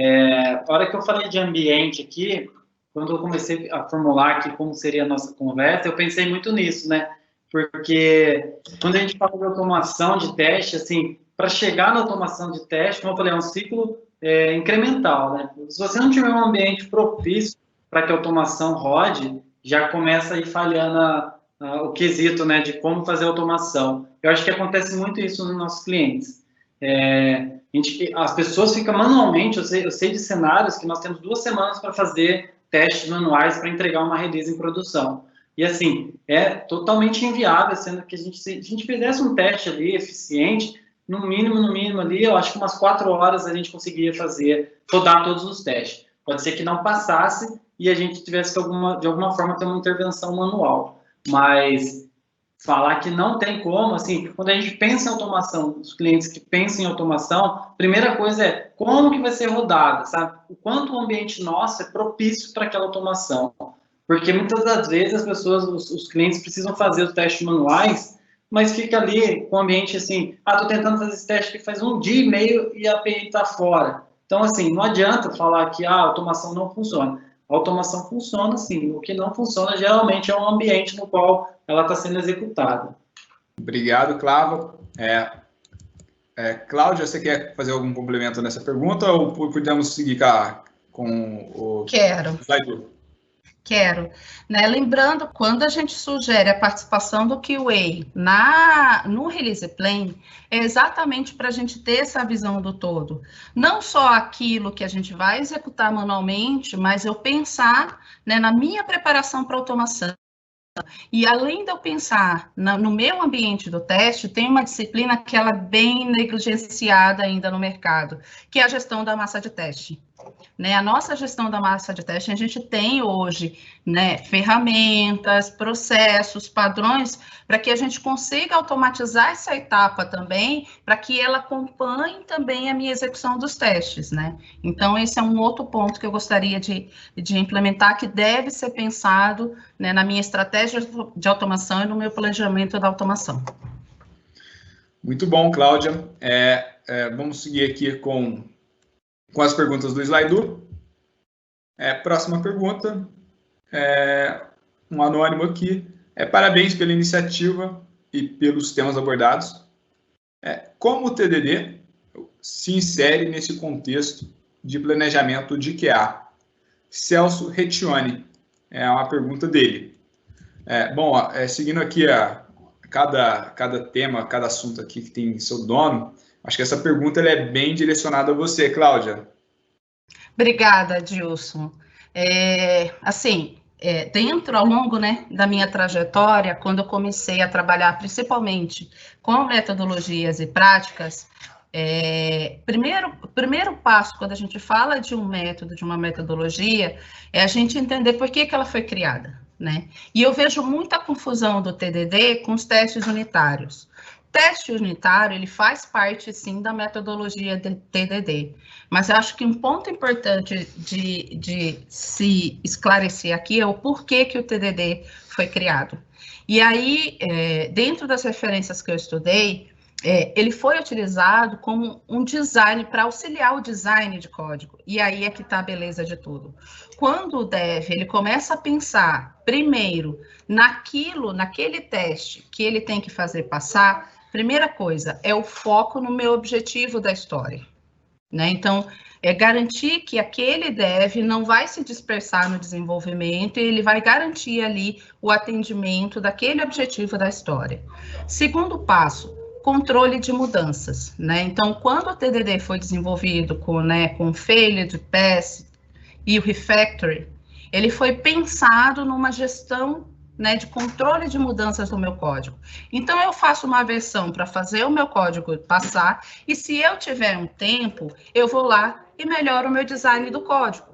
A hora que eu falei de ambiente aqui, quando eu comecei a formular aqui como seria a nossa conversa, eu pensei muito nisso, né? Porque quando a gente fala de automação de teste, assim, para chegar na automação de teste, como eu falei, é um ciclo incremental, né? Se você não tiver um ambiente propício para que a automação rode, já começa a ir falhando o quesito, né, de como fazer automação. Eu acho que acontece muito isso nos nossos clientes. As pessoas ficam manualmente, eu sei de cenários que nós temos 2 semanas para fazer testes manuais para entregar uma release em produção. E assim, é totalmente inviável, sendo que se a gente fizesse um teste ali eficiente, no mínimo ali, eu acho que umas 4 horas a gente conseguiria rodar todos os testes. Pode ser que não passasse e a gente tivesse que, de alguma forma, ter uma intervenção manual. Mas falar que não tem como, assim, quando a gente pensa em automação, os clientes que pensam em automação, a primeira coisa como que vai ser rodada, sabe? O quanto o ambiente nosso é propício para aquela automação. Porque muitas das vezes as pessoas, os clientes precisam fazer os testes manuais, mas fica ali com o ambiente assim, tô tentando fazer esse teste que faz 1 dia e meio e a API está fora. Então, assim, não adianta falar que a automação não funciona. A automação funciona sim, o que não funciona geralmente é o ambiente no qual ela está sendo executada. Obrigado, Cláudio. Cláudia, você quer fazer algum complemento nessa pergunta ou podemos seguir com o slide? Quero. Né? Lembrando, quando a gente sugere a participação do QA no Release Plan, é exatamente para a gente ter essa visão do todo. Não só aquilo que a gente vai executar manualmente, mas eu pensar, né, na minha preparação para automação. E além de eu pensar no meu ambiente do teste, tem uma disciplina que ela é bem negligenciada ainda no mercado, que é a gestão da massa de teste. Né, a nossa gestão da massa de teste, a gente tem hoje, né, ferramentas, processos, padrões, para que a gente consiga automatizar essa etapa também, para que ela acompanhe também a minha execução dos testes, né? Então, esse é um outro ponto que eu gostaria de implementar, que deve ser pensado, né, na minha estratégia de automação e no meu planejamento da automação. Muito bom, Cláudia. Vamos seguir aqui com as perguntas do Slido. Próxima pergunta, um anônimo aqui. Parabéns pela iniciativa e pelos temas abordados. Como o TDD se insere nesse contexto de planejamento de QA? Celso Rettioni, é uma pergunta dele. Seguindo aqui cada tema, cada assunto aqui que tem seu dono, acho que essa pergunta ela é bem direcionada a você, Cláudia. Obrigada, Dilson. Dentro, ao longo, né, da minha trajetória, quando eu comecei a trabalhar principalmente com metodologias e práticas, primeiro passo, quando a gente fala de um método, de uma metodologia, é a gente entender por que ela foi criada, né? E eu vejo muita confusão do TDD com os testes unitários. O teste unitário, ele faz parte, sim, da metodologia de TDD, mas eu acho que um ponto importante de se esclarecer aqui é o porquê que o TDD foi criado. E aí, dentro das referências que eu estudei, ele foi utilizado como um design para auxiliar o design de código. E aí é que está a beleza de tudo. Quando o dev ele começa a pensar primeiro naquele teste que ele tem que fazer passar, primeira coisa é o foco no meu objetivo da história, né? Então, é garantir que aquele dev não vai se dispersar no desenvolvimento e ele vai garantir ali o atendimento daquele objetivo da história. Segundo passo, controle de mudanças, né? Então, quando o TDD foi desenvolvido com o failed, pass e o refactoring, ele foi pensado numa gestão, né, de controle de mudanças no meu código. Então, eu faço uma versão para fazer o meu código passar, e se eu tiver um tempo, eu vou lá e melhoro o meu design do código.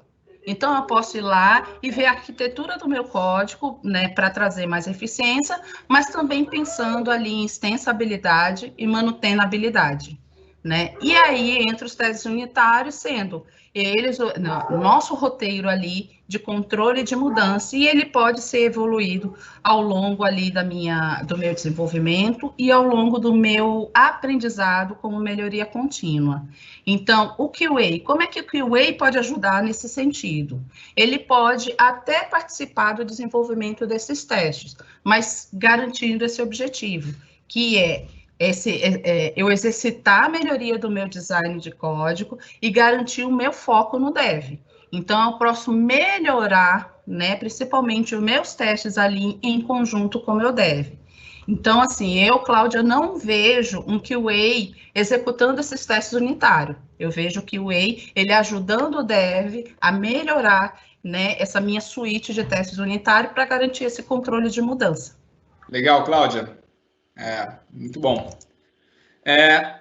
Então, eu posso ir lá e ver a arquitetura do meu código, né, para trazer mais eficiência, mas também pensando ali em extensabilidade e manutenabilidade, né? E aí, entre os testes unitários, sendo eles o nosso roteiro ali de controle de mudança, e ele pode ser evoluído ao longo ali do meu desenvolvimento e ao longo do meu aprendizado como melhoria contínua. Então, o QA, como é que o QA pode ajudar nesse sentido? Ele pode até participar do desenvolvimento desses testes, mas garantindo esse objetivo, que é eu exercitar a melhoria do meu design de código e garantir o meu foco no dev. Então, eu posso melhorar, né, principalmente os meus testes ali em conjunto com o meu dev. Então, assim, eu, Cláudia, não vejo um QA executando esses testes unitários. Eu vejo o QA, ele ajudando o dev a melhorar, né, essa minha suíte de testes unitários para garantir esse controle de mudança. Legal, Cláudia. Muito bom.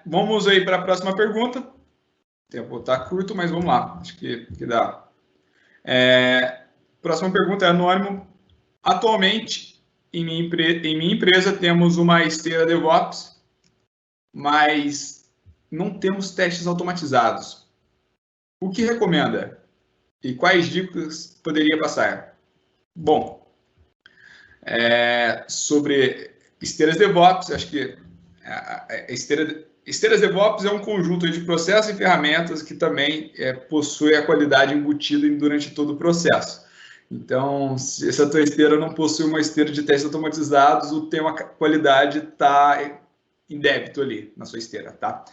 Vamos aí para a próxima pergunta. O tempo está curto, mas vamos lá. Acho que dá. Próxima pergunta é anônimo. Atualmente, em minha empresa, temos uma esteira DevOps, mas não temos testes automatizados. O que recomenda? E quais dicas poderia passar? Bom, sobre esteiras DevOps, acho que esteiras DevOps é um conjunto de processos e ferramentas que também possui a qualidade embutida durante todo o processo. Então, se essa tua esteira não possui uma esteira de testes automatizados, o tema qualidade está em débito ali na sua esteira, tá?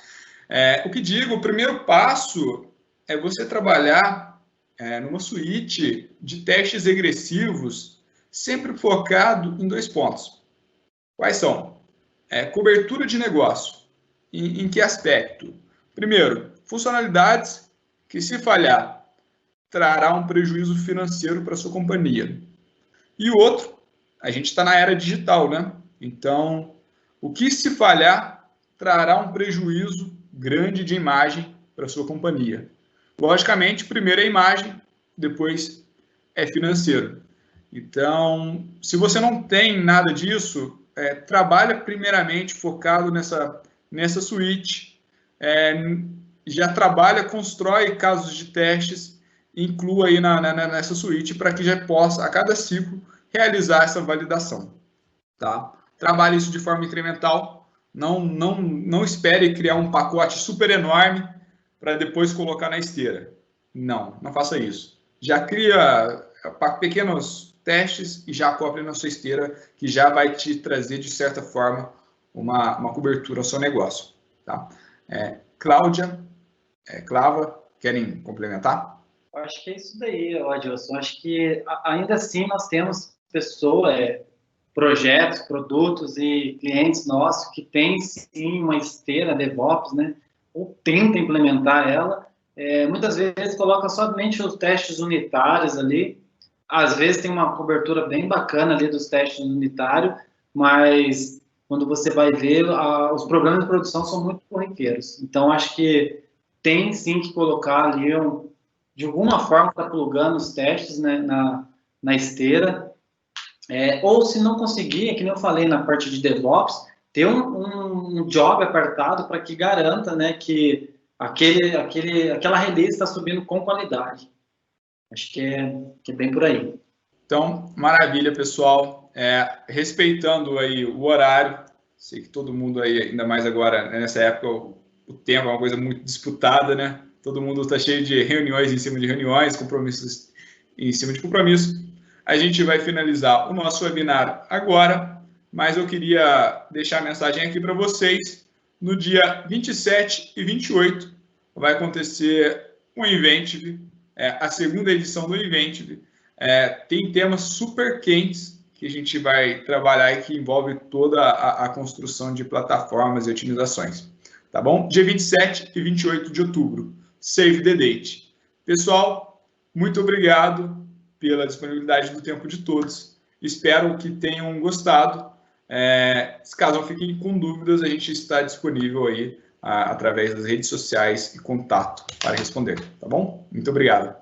O que digo, o primeiro passo é você trabalhar numa suíte de testes regressivos, sempre focado em 2 pontos. Quais são? Cobertura de negócio. Em que aspecto? Primeiro, funcionalidades que, se falhar, trará um prejuízo financeiro para a sua companhia. E o outro, a gente está na era digital, né? Então, o que, se falhar, trará um prejuízo grande de imagem para a sua companhia. Logicamente, primeiro é imagem, depois é financeiro. Então, se você não tem nada disso, trabalha primeiramente focado nessa suíte, já trabalha, constrói casos de testes, inclua aí nessa suíte para que já possa, a cada ciclo, realizar essa validação. Tá? Trabalhe isso de forma incremental, não espere criar um pacote super enorme para depois colocar na esteira. Não faça isso. Já cria pequenos testes e já cobre na sua esteira, que já vai te trazer, de certa forma, uma cobertura ao seu negócio. Tá? Cláudia, Clava, querem complementar? Eu acho que é isso daí, Adilson. Acho que ainda assim nós temos pessoas, projetos, produtos e clientes nossos que têm sim uma esteira DevOps, né? Ou tenta implementar ela. Muitas vezes coloca somente os testes unitários ali. Às vezes tem uma cobertura bem bacana ali dos testes unitários, mas quando você vai ver, os programas de produção são muito corriqueiros. Então, acho que tem sim que colocar ali, de alguma forma, tá plugando os testes, né, na esteira. Ou se não conseguir, é que nem eu falei na parte de DevOps, ter um job apartado para que garanta, né, que aquela release está subindo com qualidade. Acho que é bem por aí. Então, maravilha, pessoal. Respeitando aí o horário, sei que todo mundo aí, ainda mais agora, nessa época, o tempo é uma coisa muito disputada, né? Todo mundo está cheio de reuniões em cima de reuniões, compromissos em cima de compromissos. A gente vai finalizar o nosso webinar agora, mas eu queria deixar a mensagem aqui para vocês. No dia 27 e 28 vai acontecer um Inventive, a segunda edição do Inventive. Tem temas super quentes que a gente vai trabalhar e que envolve toda a construção de plataformas e otimizações. Tá bom? Dia 27 e 28 de outubro. Save the date. Pessoal, muito obrigado pela disponibilidade do tempo de todos. Espero que tenham gostado. Caso fiquem com dúvidas, a gente está disponível aí através das redes sociais e contato para responder. Tá bom? Muito obrigado.